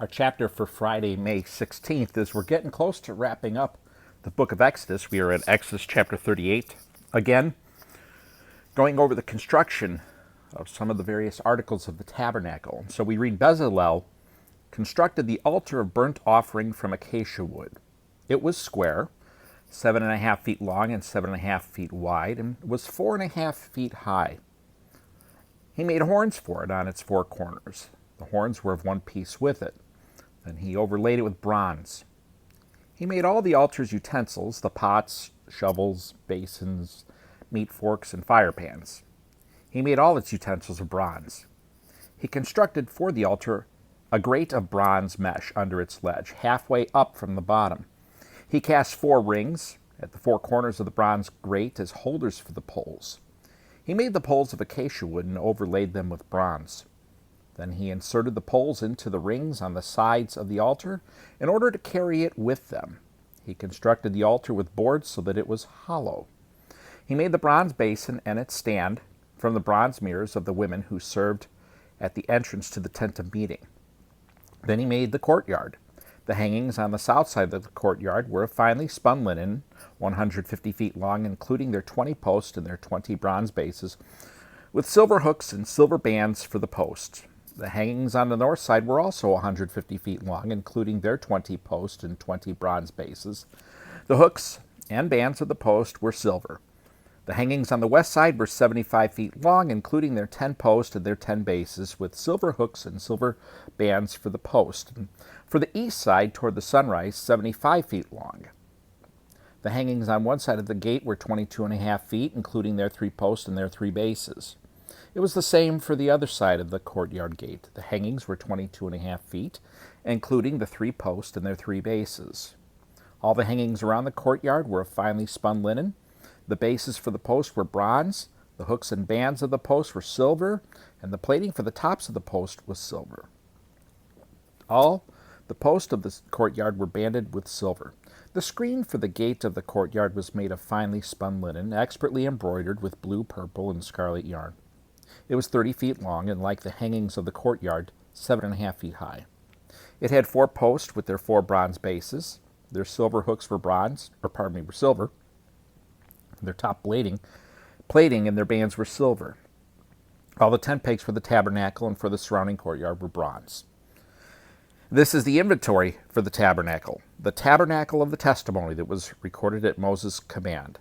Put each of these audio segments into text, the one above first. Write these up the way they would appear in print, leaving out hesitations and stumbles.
Our chapter for Friday, May 16th, is we're getting close to wrapping up the book of Exodus. We are at Exodus chapter 38. Again, going over the construction of some of the various articles of the tabernacle. So we read Bezalel constructed the altar of burnt offering from acacia wood. It was square, 7.5 feet long and 7.5 feet wide, and was 4.5 feet high. He made horns for it on its four corners. The horns were of one piece with it. Then he overlaid it with bronze. He made all the altar's utensils, the pots, shovels, basins, meat forks, and fire pans. He made all its utensils of bronze. He constructed for the altar a grate of bronze mesh under its ledge, halfway up from the bottom. He cast 4 rings at the 4 corners of the bronze grate as holders for the poles. He made the poles of acacia wood and overlaid them with bronze. Then he inserted the poles into the rings on the sides of the altar in order to carry it with them. He constructed the altar with boards so that it was hollow. He made the bronze basin and its stand from the bronze mirrors of the women who served at the entrance to the tent of meeting. Then he made the courtyard. The hangings on the south side of the courtyard were of finely spun linen, 150 feet long, including their 20 posts and their 20 bronze bases, with silver hooks and silver bands for the posts. The hangings on the north side were also 150 feet long, including their 20 posts and 20 bronze bases. The hooks and bands of the post were silver. The hangings on the west side were 75 feet long, including their 10 posts and their 10 bases, with silver hooks and silver bands for the post. And for the east side, toward the sunrise, 75 feet long. The hangings on one side of the gate were 22.5 feet, including their 3 posts and their 3 bases. It was the same for the other side of the courtyard gate. The hangings were 22.5 feet, including the 3 posts and their 3 bases. All the hangings around the courtyard were of finely spun linen. The bases for the posts were bronze, the hooks and bands of the posts were silver, and the plating for the tops of the post was silver. All the posts of the courtyard were banded with silver. The screen for the gate of the courtyard was made of finely spun linen, expertly embroidered with blue, purple, and scarlet yarn. It was 30 feet long, and like the hangings of the courtyard, 7.5 feet high. It had 4 posts with their 4 bronze bases. Their silver hooks were were silver. Their top plating and their bands were silver. All the tent pegs for the tabernacle and for the surrounding courtyard were bronze. This is the inventory for the tabernacle of the testimony that was recorded at Moses' command.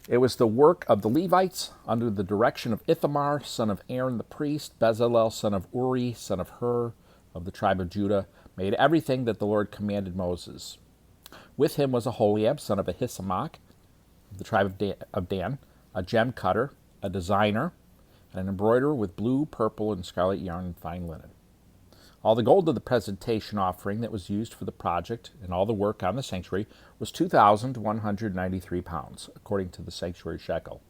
It was the work of the Levites under the direction of Ithamar, son of Aaron the priest, Bezalel, son of Uri, son of Hur, of the tribe of Judah, made everything that the Lord commanded Moses. With him was Aholiab, son of Ahisamach, of the tribe of Dan, a gem cutter, a designer, and an embroiderer with blue, purple, and scarlet yarn and fine linen. All the gold of the presentation offering that was used for the project and all the work on the sanctuary was 2,193 pounds, according to the sanctuary shekel.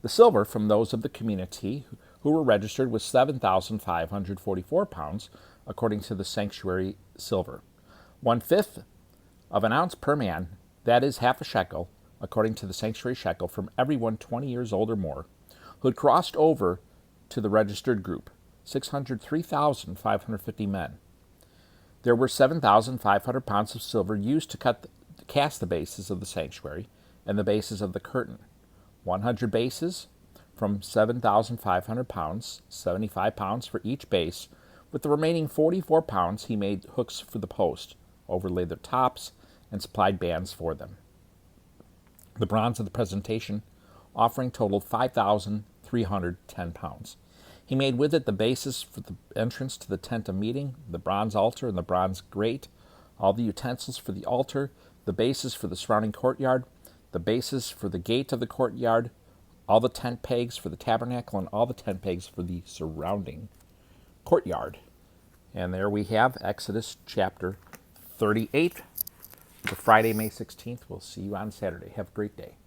The silver from those of the community who were registered was 7,544 pounds, according to the sanctuary silver. 1/5 of an ounce per man, that is half a shekel, according to the sanctuary shekel, from everyone 20 years old or more, who had crossed over to the registered group, 603,550 men. There were 7,500 pounds of silver used to cast the bases of the sanctuary and the bases of the curtain. 100 bases from 7,500 pounds, 75 pounds for each base. With the remaining 44 pounds, he made hooks for the post, overlaid their tops, and supplied bands for them. The bronze of the presentation offering totaled 5,310 pounds. He made with it the bases for the entrance to the tent of meeting, the bronze altar and the bronze grate, all the utensils for the altar, the bases for the surrounding courtyard, the bases for the gate of the courtyard, all the tent pegs for the tabernacle, and all the tent pegs for the surrounding courtyard. And there we have Exodus chapter 38 for Friday, May 16th. We'll see you on Saturday. Have a great day.